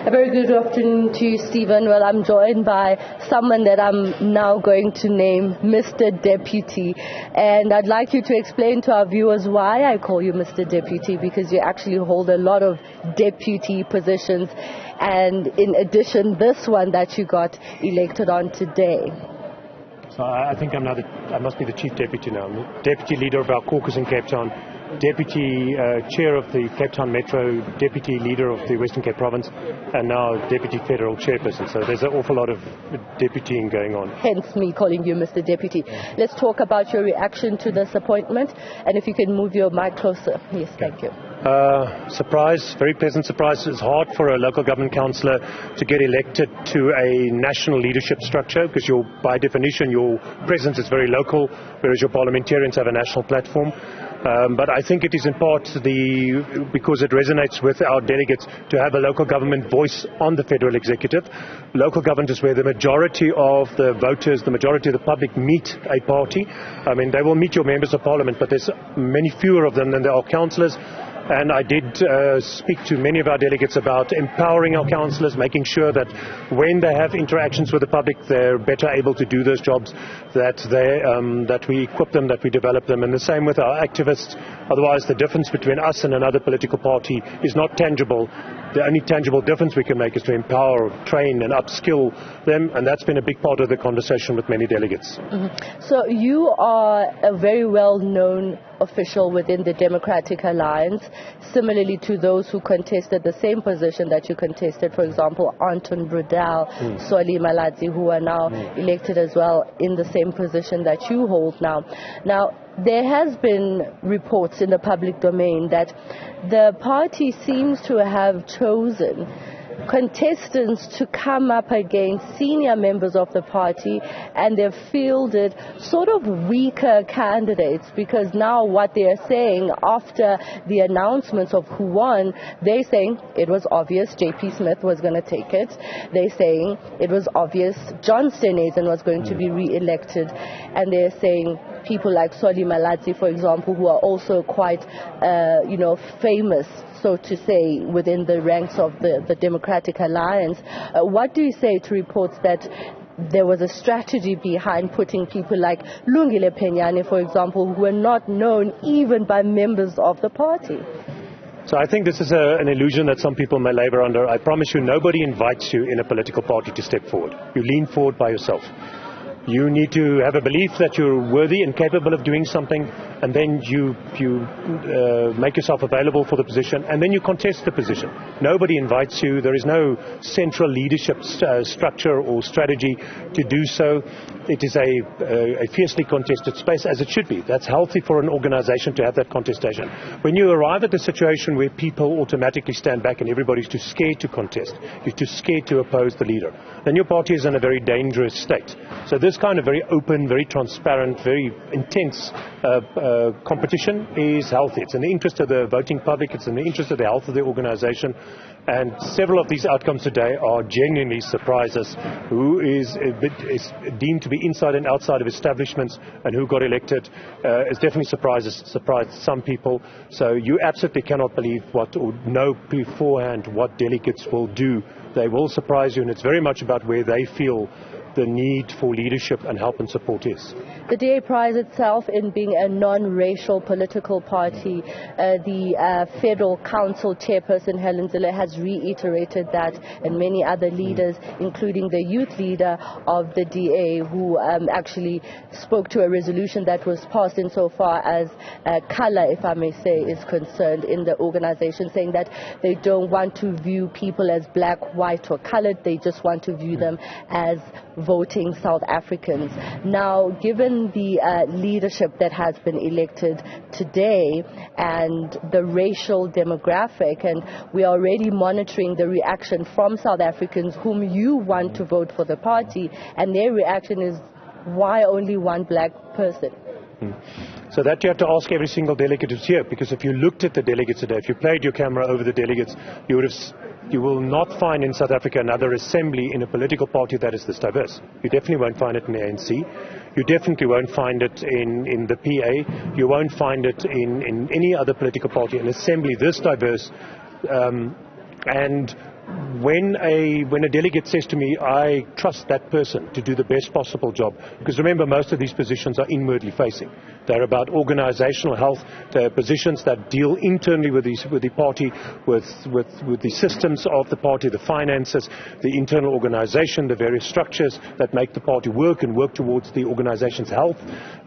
A very good afternoon to you, Stephen. Well, I'm joined by someone that I'm now going to name Mr. Deputy. And I'd like you to explain to our viewers why I call you Mr. Deputy, because you actually hold a lot of deputy positions. And in addition, this one that you got elected on today. So I think I must be the Chief Deputy now. I'm the Deputy Leader of our caucus in Cape Town, Deputy Chair of the Cape Town Metro, Deputy Leader of the Western Cape Province, and now Deputy Federal Chairperson. So there's an awful lot of deputying going on. Hence me calling you Mr. Deputy. Let's talk about your reaction to this appointment, and if you can move your mic closer. Yes, thank you. Surprise, very pleasant surprise. It's hard for a local government councillor to get elected to a national leadership structure because by definition your presence is very local, whereas your parliamentarians have a national platform. But I think it is in part because it resonates with our delegates to have a local government voice on the federal executive. Local government is where the majority of the voters, the majority of the public meet a party. I mean, they will meet your members of parliament, but there's many fewer of them than there are councillors. And I did speak to many of our delegates about empowering our councillors, making sure that when they have interactions with the public, they're better able to do those jobs, that we equip them, that we develop them. And the same with our activists. Otherwise, the difference between us and another political party is not tangible. The only tangible difference we can make is to empower, train and upskill them, and that's been a big part of the conversation with many delegates. Mm-hmm. So you are a very well-known official within the Democratic Alliance, similarly to those who contested the same position that you contested, for example, Anton Brudel, Soli Malatsi, who are now elected as well in the same position that you hold now. Now, there has been reports in the public domain that the party seems to have chosen contestants to come up against senior members of the party, and they've fielded sort of weaker candidates, because now what they're saying after the announcements of who won, they're saying it was obvious JP Smith was going to take it. They're saying it was obvious John Steenhuisen was going to be re-elected, and they're saying people like Soli Malatsi, for example, who are also quite, famous, so to say, within the ranks of the Democratic Alliance. What do you say to reports that there was a strategy behind putting people like Lungile Penyane, for example, who were not known even by members of the party? So I think this is an illusion that some people may labor under. I promise you, nobody invites you in a political party to step forward. You lean forward by yourself. You need to have a belief that you're worthy and capable of doing something, and then you make yourself available for the position, and then you contest the position. Nobody invites you. There is no central leadership structure or strategy to do so. It is a fiercely contested space, as it should be. That's healthy for an organization to have that contestation. When you arrive at the situation where people automatically stand back and everybody's too scared to contest, you're too scared to oppose the leader, then your party is in a very dangerous state. So this kind of very open, very transparent, very intense competition is healthy. It's in the interest of the voting public. It's in the interest of the health of the organization. And several of these outcomes today are genuinely surprised us. Who is deemed to be inside and outside of establishments and who got elected is definitely surprised some people. So you absolutely cannot believe or know beforehand what delegates will do. They will surprise you, and it's very much about where they feel the need for leadership and help and support is. The DA prides itself in being a non-racial political party. The Federal Council Chairperson Helen Zille has reiterated that, and many other leaders, including the youth leader of the DA, who actually spoke to a resolution that was passed insofar as colour, if I may say, is concerned in the organization, saying that they don't want to view people as black, white or coloured. They just want to view them as voting South Africans. Now, given the leadership that has been elected today and the racial demographic, and we are already monitoring the reaction from South Africans whom you want to vote for the party, and their reaction is, why only one black person? So that you have to ask every single delegate who's here, because if you looked at the delegates today, if you played your camera over the delegates, you will not find in South Africa another assembly in a political party that is this diverse. You definitely won't find it in the ANC. You definitely won't find it in the PA. You won't find it in any other political party, an assembly this diverse. And when a delegate says to me, I trust that person to do the best possible job, because remember, most of these positions are inwardly facing. They're about organizational health. They're positions that deal internally with the party, with the systems of the party, the finances, the internal organization, the various structures that make the party work and work towards the organization's health.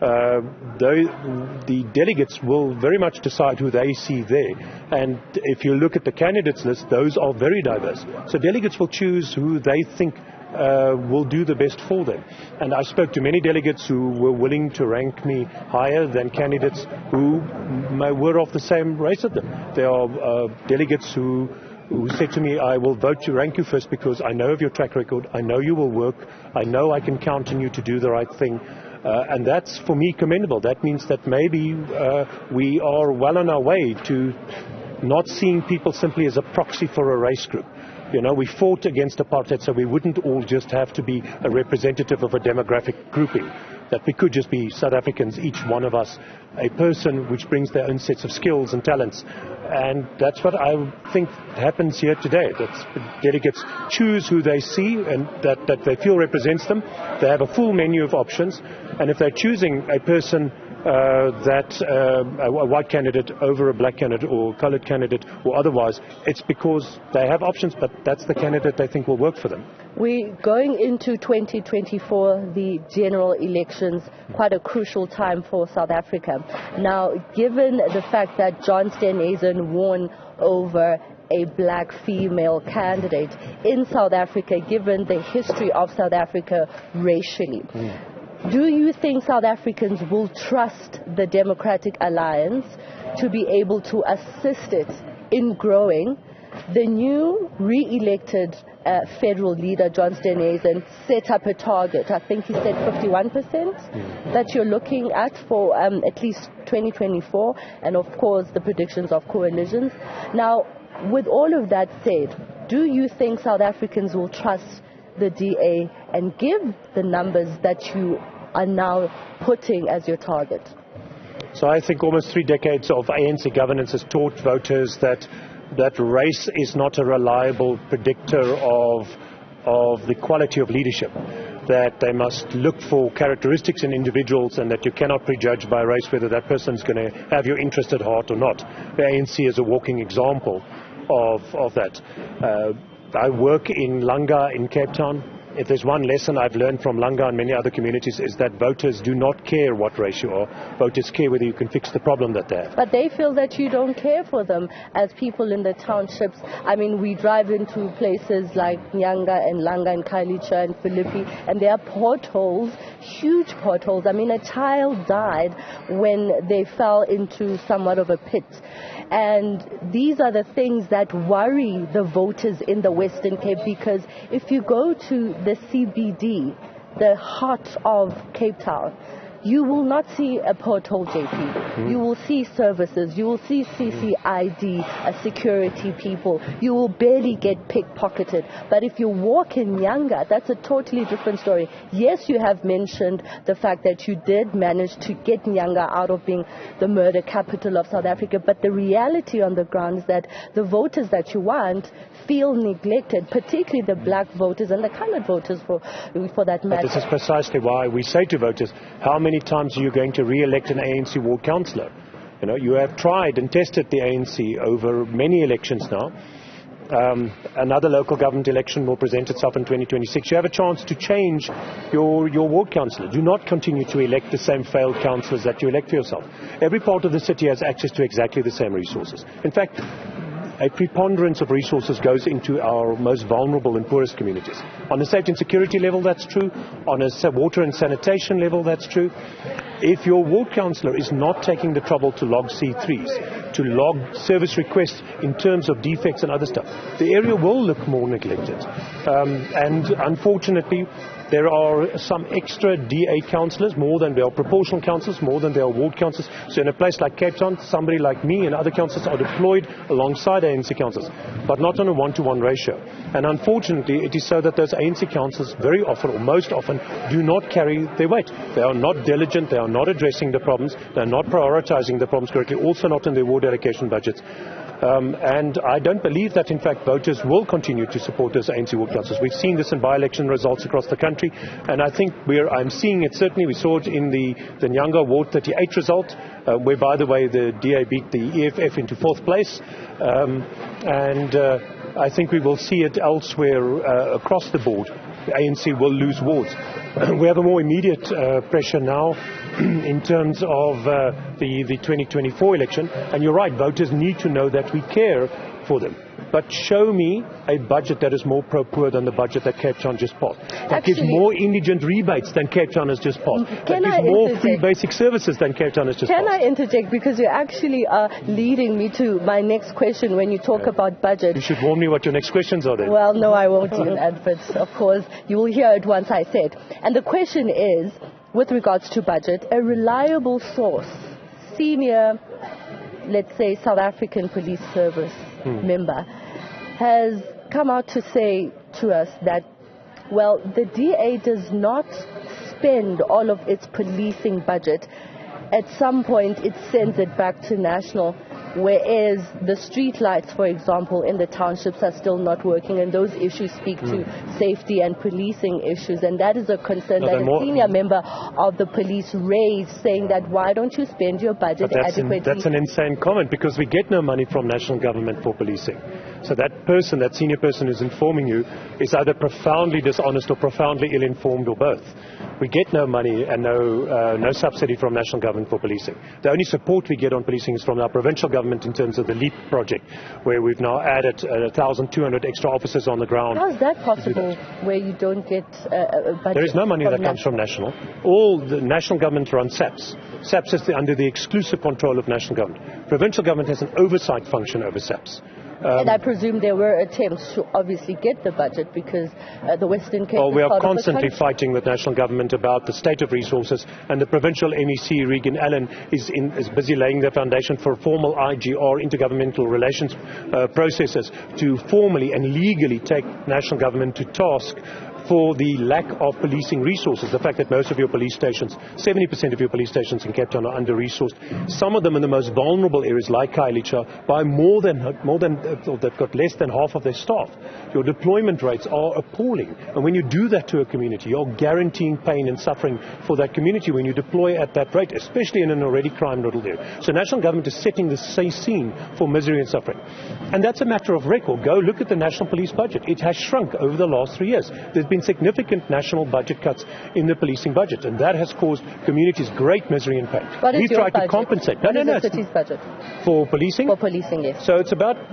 The delegates will very much decide who they see there. And if you look at the candidates list, those are very diverse. So delegates will choose who they think will do the best for them. And I spoke to many delegates who were willing to rank me higher than candidates who were of the same race as them. There are delegates who said to me, I will vote to rank you first because I know of your track record, I know you will work, I know I can count on you to do the right thing. And that's, for me, commendable. That means that maybe we are well on our way to not seeing people simply as a proxy for a race group. You know, we fought against apartheid, so we wouldn't all just have to be a representative of a demographic grouping, that we could just be South Africans, each one of us, a person which brings their own sets of skills and talents. And that's what I think happens here today. That delegates choose who they see and that they feel represents them. They have a full menu of options. And if they're choosing a person a white candidate over a black candidate or coloured candidate or otherwise, it's because they have options, but that's the candidate they think will work for them. We're going into 2024, the general elections, quite a crucial time for South Africa. Now, given the fact that John Steenhuisen won over a black female candidate in South Africa, given the history of South Africa racially, do you think South Africans will trust the Democratic Alliance to be able to assist it in growing? The new re-elected federal leader, John Steenhuisen, set up a target. I think he said 51% that you're looking at for at least 2024, and of course the predictions of coalitions. Now, with all of that said, do you think South Africans will trust the DA and give the numbers that you are now putting as your target? So I think almost 3 decades of ANC governance has taught voters that race is not a reliable predictor of the quality of leadership, that they must look for characteristics in individuals and that you cannot prejudge by race whether that person is going to have your interest at heart or not. The ANC is a walking example of that. I work in Langa in Cape Town. If there's one lesson I've learned from Langa and many other communities, is that voters do not care what race you are. Voters care whether you can fix the problem that they have. But they feel that you don't care for them as people in the townships. I mean, we drive into places like Nyanga and Langa and Kailicha and Philippi, and there are potholes, huge potholes. I mean, a child died when they fell into somewhat of a pit. And these are the things that worry the voters in the Western Cape, because if you go to the CBD, the heart of Cape Town, you will not see a pothole, JP. You will see services. You will see CCID, security people. You will barely get pickpocketed. But if you walk in Nyanga, that's a totally different story. Yes, you have mentioned the fact that you did manage to get Nyanga out of being the murder capital of South Africa. But the reality on the ground is that the voters that you want feel neglected, particularly the black voters and the colored voters for that matter. But this is precisely why we say to voters, how many times are you going to re-elect an ANC ward councillor? You know, you have tried and tested the ANC over many elections now. Another local government election will present itself in 2026. You have a chance to change your ward councillor. Do not continue to elect the same failed councillors that you elect for yourself. Every part of the city has access to exactly the same resources. In fact, a preponderance of resources goes into our most vulnerable and poorest communities. On the safety and security level, that's true. On a water and sanitation level, that's true. If your ward councillor is not taking the trouble to log C3s, to log service requests in terms of defects and other stuff, the area will look more neglected. And unfortunately, there are some extra DA councillors, more than there are proportional councillors, more than there are ward councillors. So in a place like Cape Town, somebody like me and other councillors are deployed alongside ANC councillors, but not on a 1-to-1 ratio. And unfortunately, it is so that those ANC councillors very often, or most often, do not carry their weight. They are not diligent, they are not addressing the problems, they are not prioritising the problems correctly, also not in their ward allocation budgets. And I don't believe that, in fact, voters will continue to support those ANC ward councils. We've seen this in by-election results across the country, and I think I'm seeing it certainly. We saw it in the Nyanga Ward 38 result, where, by the way, the DA beat the EFF into 4th place. I think we will see it elsewhere across the board. The ANC will lose wards. We have a more immediate pressure now in terms of the 2024 election. And you're right, voters need to know that we care for them. But show me a budget that is more pro-poor than the budget that Cape Town just passed. That gives more indigent rebates than Cape Town has just passed. That gives more free basic services than Cape Town has just passed. Can I interject? Because you actually are leading me to my next question when you talk about budget. You should warn me what your next questions are then. Well, no, I won't do that. But, of course, you will hear it once I say it. And the question is, with regards to budget, a reliable source, senior, let's say, South African Police Service member, has come out to say to us that, well, the DA does not spend all of its policing budget. At some point, it sends it back to national, whereas the street lights, for example, in the townships are still not working, and those issues speak to safety and policing issues, and that is a concern that a senior member of the police raised, saying that why don't you spend your budget adequately? That's an insane comment, because we get no money from national government for policing. So that senior person who's informing you is either profoundly dishonest or profoundly ill-informed, or both. We get no money and no subsidy from national government for policing. The only support we get on policing is from our provincial government in terms of the LEAP project, where we've now added 1,200 extra officers on the ground. How is that possible, where you don't get a budget? There is no money that comes from national. All the national government runs SAPS. SAPS is under the exclusive control of national government. Provincial government has an oversight function over SAPS. And I presume there were attempts to obviously get the budget, because the Western Cape we are constantly fighting with national government about the state of resources, and the provincial MEC, Regan Allen, is busy laying the foundation for formal IGR, intergovernmental relations processes, to formally and legally take national government to task for the lack of policing resources. The fact that most of your police stations, 70% of your police stations in Cape Town, are under-resourced. Some of them in the most vulnerable areas, like Khayelitsha, by they've got less than half of their staff. Your deployment rates are appalling. And when you do that to a community, you're guaranteeing pain and suffering for that community when you deploy at that rate, especially in an already crime-riddled area. So national government is setting the scene for misery and suffering. And that's a matter of record. Go look at the national police budget. It has shrunk over the last 3 years. There's been significant national budget cuts in the policing budget, and that has caused communities great misery and pain. We've tried to compensate. What is the city's budget? For policing? For policing, yes. So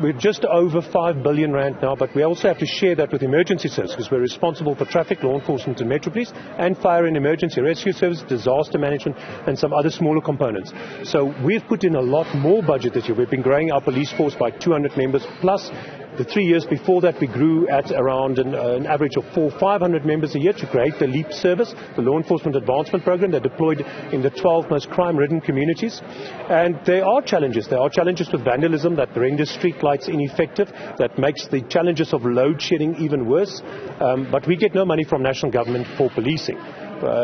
we're just over 5 billion rand now, but we also have to share that with emergency services, because we're responsible for traffic, law enforcement and metro police, and fire and emergency rescue service, disaster management, and some other smaller components. So we've put in a lot more budget this year. We've been growing our police force by 200 members, plus the 3 years before that we grew at around an average of 500 members a year to create the LEAP service, the Law Enforcement Advancement Program. They're deployed in the 12 most crime-ridden communities. And there are challenges. There are challenges with vandalism that renders street lights ineffective, that makes the challenges of load shedding even worse. But we get no money from national government for policing.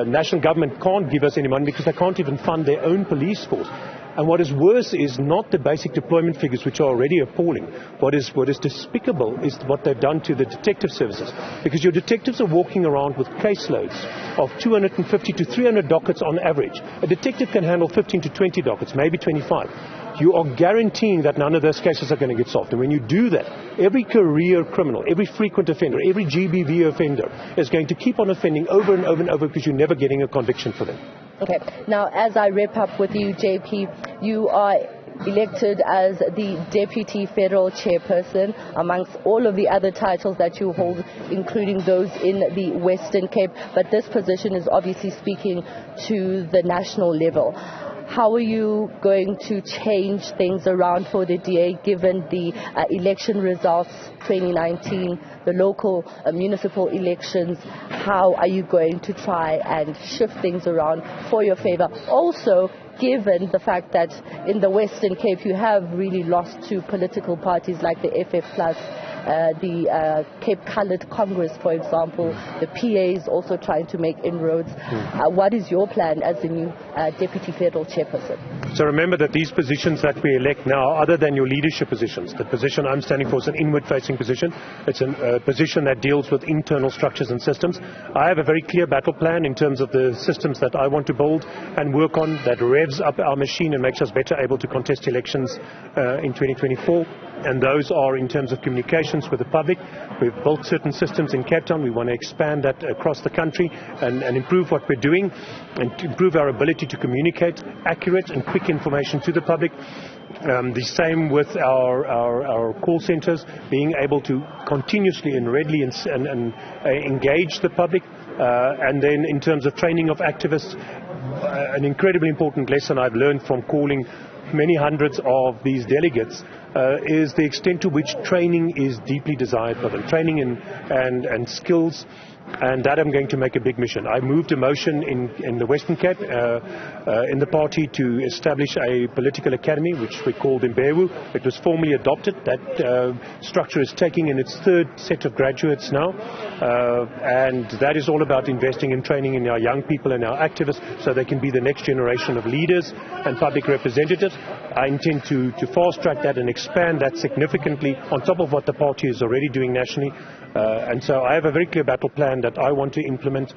National government can't give us any money because they can't even fund their own police force. And what is worse is not the basic deployment figures, which are already appalling. What is despicable is what they've done to the detective services. Because your detectives are walking around with caseloads of 250 to 300 dockets on average. A detective can handle 15 to 20 dockets, maybe 25. You are guaranteeing that none of those cases are going to get solved. And when you do that, every career criminal, every frequent offender, every GBV offender is going to keep on offending over and over and over, because you're never getting a conviction for them. Okay. Now, as I wrap up with you, JP, you are elected as the Deputy Federal Chairperson amongst all of the other titles that you hold, including those in the Western Cape. But this position is obviously speaking to the national level. How are you going to change things around for the DA, given the election results 2019, the local municipal elections? How are you going to try and shift things around for your favor? Also, given the fact that in the Western Cape you have really lost to political parties like the FF Plus, the Cape Coloured Congress, for example, the PA is also trying to make inroads. What is your plan as the new Deputy Federal Chairperson? So remember that these positions that we elect now, other than your leadership positions, the position I'm standing for is an inward-facing position. It's a position that deals with internal structures and systems. I have a very clear battle plan in terms of the systems that I want to build and work on that revs up our machine and makes us better able to contest elections in 2024. And those are in terms of communications with the public. We've built certain systems in Cape Town. We want to expand that across the country and improve what we're doing and to improve our ability to communicate accurate and quick information to the public. The same with our call centers, being able to continuously and readily engage the public. And then in terms of training of activists, an incredibly important lesson I've learned from calling many hundreds of these delegates is the extent to which training is deeply desired by them, training and skills, and that I'm going to make a big mission. I moved a motion in the Western Cape in the party to establish a political academy, which we called Imbewu. It was formally adopted. That structure is taking in its third set of graduates now, and that is all about investing in training in our young people and our activists so they can be the next generation of leaders and public representatives. I intend to fast track that and expand that significantly on top of what the party is already doing nationally. And so I have a very clear battle plan that I want to implement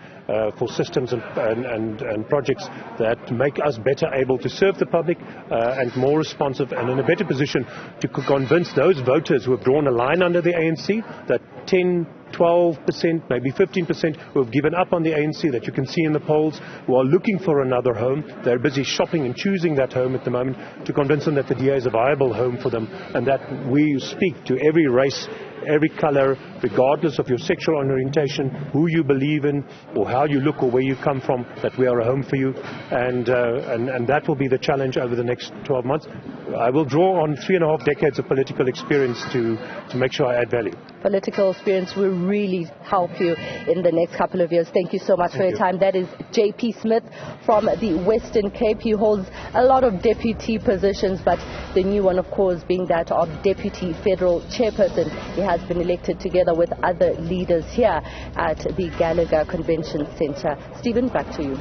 for systems and projects that make us better able to serve the public and more responsive and in a better position to convince those voters who have drawn a line under the ANC, that 10, 12%, maybe 15% who have given up on the ANC that you can see in the polls, who are looking for another home. They're busy shopping and choosing that home at the moment, to convince them that the DA is a viable home for them and that we speak to every race, every color, regardless of your sexual orientation, who you believe in or how you look or where you come from, that we are a home for you. And that will be the challenge over the next 12 months. I will draw on 3.5 decades of political experience to make sure I add value. Political experience will really help you in the next couple of years. Thank you so much for your time. That is JP Smith from the Western Cape. He holds a lot of deputy positions, but the new one, of course, being that of Deputy Federal Chairperson. He has been elected together with other leaders here at the Gallagher Convention Centre. Stephen, back to you.